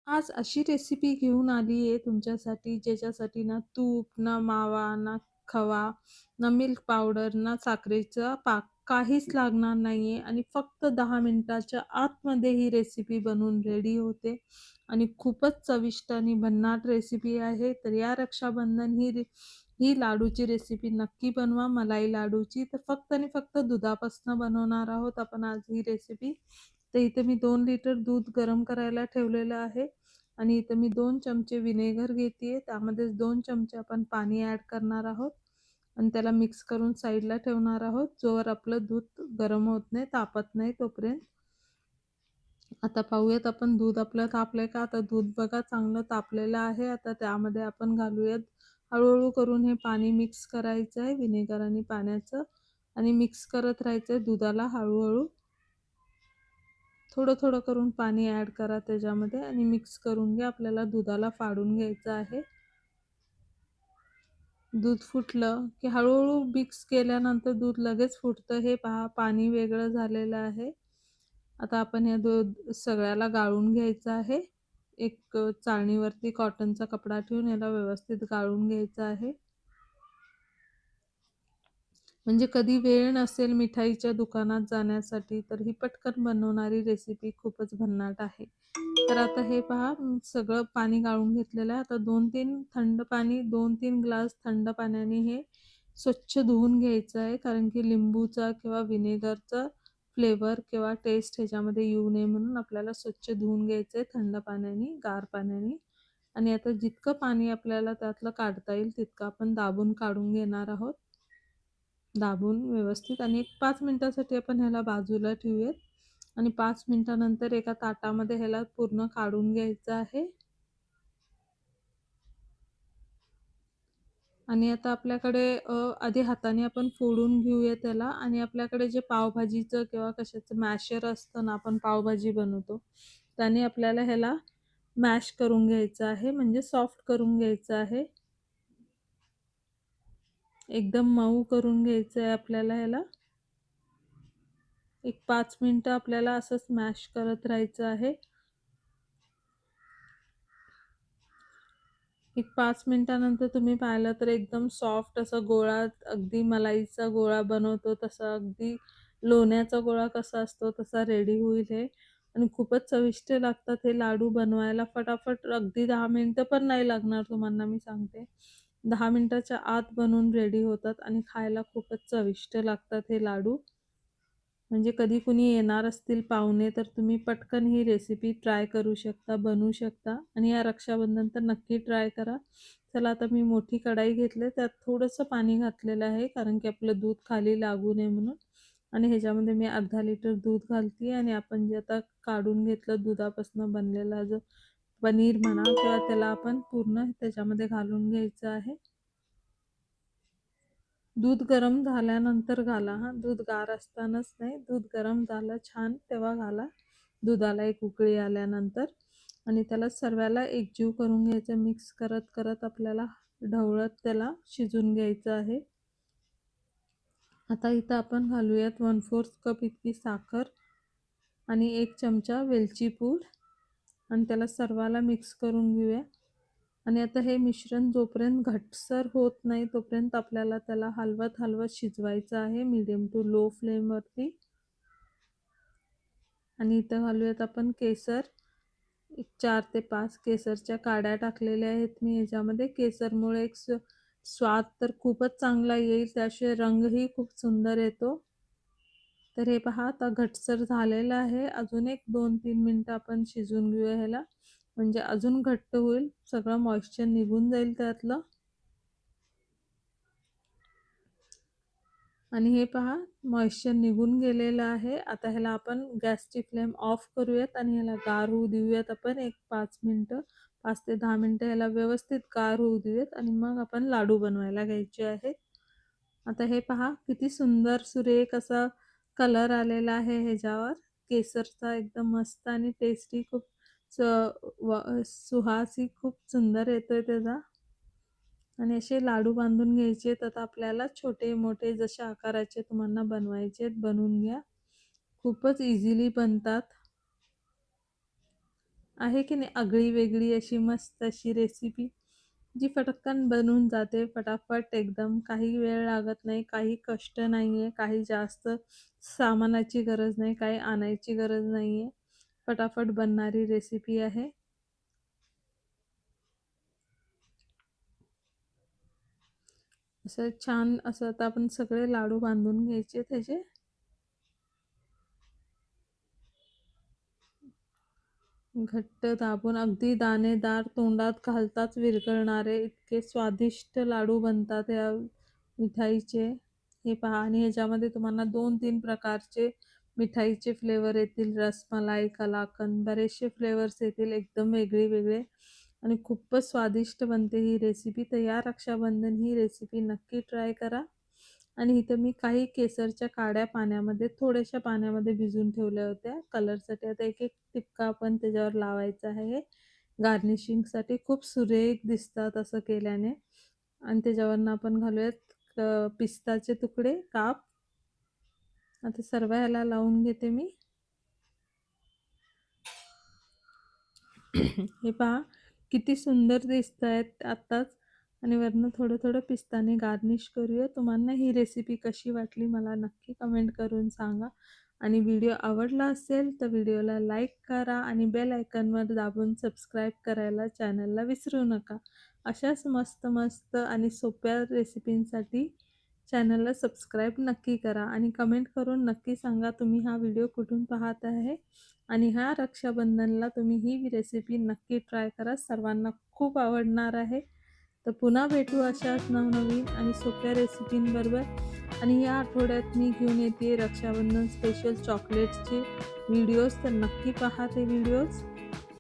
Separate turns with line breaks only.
आज अशी रेसिपी घेऊन आली आहे तुमच्यासाठी, ज्याच्यासाठी ना तूप, ना मावा, ना खवा, ना मिल्क पावडर, ना साखरेचा पाक काहीच लागणार नाहीये आणि फक्त 10 मिनिटाच्या आतमध्ये ही रेसिपी बनवून रेडी होते आणि खूपच चविष्ट आणि भन्नाट रेसिपी आहे. तर या रक्षाबंधन ही लाडूची रेसिपी नक्की बनवा, मलाई लाडूची. तर फक्त आणि फक्त दुधापासून बनवणार आहोत आपण आज ही रेसिपी. तर इथे मी 2 लिटर दूध गरम करायला ठेवलेलं आहे आणि इथं मी 2 चमचे व्हिनेगर घेतेय. त्यामध्येच 2 चमचे आपण पाणी ॲड करणार आहोत आणि त्याला मिक्स करून साईडला ठेवणार आहोत, जोवर आपलं दूध गरम होत नाही, तापत नाही तोपर्यंत. आता पाहूयात आपण दूध आपलं तापलंय का? आता दूध बघा चांगलं तापलेलं आहे. आता त्यामध्ये आपण घालूयात हळू करून हे पाणी मिक्स करायचं आहे व्हिनेगर आणि पाण्याचं आणि मिक्स करत राहायचंय दुधाला हळू थोडं करून पाणी ॲड करा त्याच्यामध्ये आणि मिक्स करून घ्या. आपल्याला दुधाला फाडून घ्यायचं आहे. दूध फुटलं की हळू मिक्स केल्यानंतर दूध लगेच फुटतं. हे पहा पाणी वेगळं झालेलं आहे. आता आपण या दूध सगळ्याला गाळून घ्यायचं आहे. एक चाळणीवरती कॉटनचा कपडा ठेवून याला व्यवस्थित गाळून घ्यायचं आहे. म्हणजे कधी वेळ नसेल मिठाईच्या दुकानात जाण्यासाठी तर ही पटकन बनवणारी रेसिपी खूपच भन्नाट आहे. तर आता हे पहा सगळं पाणी गाळून घेतलेलं आहे. आता 2-3 थंड पाणी 2-3 ग्लास थंड पाण्याने हे स्वच्छ धुवून घ्यायचं आहे. कारण की लिंबूचा किंवा व्हिनेगरचा फ्लेवर किंवा टेस्ट ह्याच्यामध्ये येऊ नये म्हणून आपल्याला स्वच्छ धुवून घ्यायचं आहे थंड पाण्याने, गार पाण्याने. आणि आता जितकं पाणी आपल्याला त्यातलं काढता येईल तितकं आपण दाबून काढून घेणार आहोत. दाबून व्यवस्थित आणि एक 5 मिनिटासाठी आपण ह्याला बाजूला ठेवूयात आणि 5 मिनिटानंतर एका ताटामध्ये ह्याला पूर्ण काढून घ्यायचं आहे. आणि आता आपल्याकडे आधी हाताने आपण फोडून घेऊया त्याला आणि आपल्याकडे जे पावभाजीचं किंवा कशाचं मॅशर असतं ना, आपण पावभाजी बनवतो, त्याने आपल्याला ह्याला मॅश करून घ्यायचं आहे, म्हणजे सॉफ्ट करून घ्यायचं आहे. एकदम मऊ करून घ्यायचं आहे आपल्याला ह्याला. एक 5 मिनिटं आपल्याला असं स्मॅश करत राहायचं आहे. एक 5 मिनिटानंतर तुम्ही पाहिलं तर एकदम सॉफ्ट असा गोळा, अगदी मलाईचा गोळा बनवतो तसा, अगदी लोण्याचा गोळा कसा असतो तसा रेडी होईल हे आणि खूपच चविष्ट लागतात हे लाडू बनवायला. फटाफट अगदी 10 मिनिटं पण नाही लागणार तुम्हाला मी सांगते. 10 मिनिटाच्या आत बनवून रेडी होतात आणि खायला खूपच चविष्ट लागतात हे लाडू. म्हणजे कधी कुणी येणार असतील पाहुणे तर तुम्ही पटकन ही रेसिपी ट्राय करू शकता, बनवू शकता आणि या रक्षाबंधन तर नक्की ट्राय करा. चला आता मी मोठी कढाई घेतली, त्यात थोडंसं पाणी घातलेलं आहे कारण की आपलं दूध खाली लागू नये म्हणून आणि ह्याच्यामध्ये मी अर्धा लिटर दूध घालते आणि आपण जे आता काढून घेतलं दुधापासून बनलेला जो पनीर म्हणा किंवा त्याला आपण पूर्ण त्याच्यामध्ये घालून घ्यायचं आहे. दूध गरम झाल्यानंतर घाला हां, दूध गार असतानाच नाही. दूध गरम झालं छान तेव्हा घाला. दुधाला एक उकळी आल्यानंतर आणि त्याला सर्वाला एकजीव करून घ्यायचं. मिक्स करत आपल्याला ढवळत त्याला शिजवून घ्यायचं आहे. आता इथं आपण घालूयात 1/4 कप इतकी साखर आणि 1 चमचा वेलची पूड आणि त्याला सर्वाला मिक्स करून घेऊया. आणि आता हे मिश्रण जोपर्यंत घट्टसर होत नाही तोपर्यंत आपल्याला त्याला हलवत शिजवायचं आहे मीडियम टू लो फ्लेमवरती. आणि इथं घालूयात आपण केसर. एक 4 ते 5 केसरच्या काड्या टाकलेल्या आहेत मी ह्याच्यामध्ये. केसरमुळे एक स्वाद तर खूपच चांगला येईल, त्याशिवाय रंगही खूप सुंदर येतो. तर हे पहा आता घट्टसर झालेलं आहे. अजून एक 2-3 मिनिटं आपण शिजवून घेऊया ह्याला, म्हणजे अजून घट्ट होईल, सगळं मॉइश्चर निघून जाईल त्यातलं. आणि हे पहा मॉइश्चर निघून गेलेलं आहे. आता ह्याला आपण गॅसची फ्लेम ऑफ करूयात आणि ह्याला गार होऊ देऊयात आपण एक 5 मिनिटं. 5 ते 10 मिनिटं ह्याला व्यवस्थित गार होऊ देऊयात आणि मग आपण लाडू बनवायला घ्यायचे आहेत. आता हे पहा किती सुंदर सुरेख असा कलर आलेला आहे ह्याच्यावर. केसरचा एकदम मस्त आणि टेस्टी खूप सुहासही खूप सुंदर येतोय त्याचा. आणि असे लाडू बांधून घ्यायचे आहेत. आता आपल्याला छोटे मोठे जशा आकाराचे तुम्हाला बनवायचे आहेत बनवून घ्या. खूपच इझिली बनतात. आहे की नाही आगळी वेगळी अशी मस्त अशी रेसिपी, जी पटकन बनून जाते फटाफट एकदम. काही वेळ लागत नाही, काही कष्ट नाही आहे, काही जास्त सामानाची गरज नाही, काही आणायची गरज नाही आहे. फटाफट बनणारी रेसिपी आहे. असं छान असं आता आपण सगळे लाडू बांधून घ्यायचे त्याचे. घट्ट दाबून अगदी दाणेदार तोंडात घालताच विरघळणारे इतके स्वादिष्ट लाडू बनतात या मिठाईचे. हे पहा आणि ह्याच्यामध्ये तुम्हाला 2-3 प्रकारचे मिठाईचे फ्लेवर येतील. रसमलाई, कलाकंद बरेचसे फ्लेवर्स येतील एकदम वेगळे-वेगळे आणि खूपच स्वादिष्ट बनते ही रेसिपी. तर या रक्षाबंधन ही रेसिपी नक्की ट्राय करा. आणि इथं मी काही केसरच्या काड्या पाण्यामध्ये थोड्याशा पाण्यामध्ये भिजवून ठेवल्या होत्या कलरसाठी. आता एक-एक टिपका आपण त्याच्यावर लावायचा आहे गार्निशिंगसाठी. खूप सुरेख दिसतात असं केल्याने. आणि त्याच्यावरनं आपण घालूयात पिस्ताचे तुकडे काप. आता सर्व ह्याला लावून घेते मी. हे पहा किती सुंदर दिसत आहेत आत्ताच. आणि वरनं थोडं-थोडं पिस्ताने गार्निश करूया. तुम्हाला ही रेसिपी कशी वाटली मला नक्की कमेंट करून सांगा. आणि व्हिडिओ आवडला असेल तर व्हिडिओला लाईक करा आणि बेल आयकॉनवर दाबून सबस्क्राईब करायला चॅनलला विसरू नका. अशाच मस्त-मस्त आणि सोप्या रेसिपींसाठी चॅनलला सबस्क्राईब नक्की करा आणि कमेंट करून नक्की सांगा तुम्ही हा व्हिडिओ कुठून पाहत आहे. आणि ह्या रक्षाबंधनला तुम्ही ही रेसिपी नक्की ट्राय करा. सर्वांना खूप आवडणार आहे. तर पुन्हा भेटू अशाच नवनवीन आणि सोप्या रेसिपींबरोबर. आणि या आठवड्यात मी घेऊन येते रक्षाबंधन स्पेशल चॉकलेट्सचे व्हिडिओज. तर नक्की पहा ते व्हिडिओज.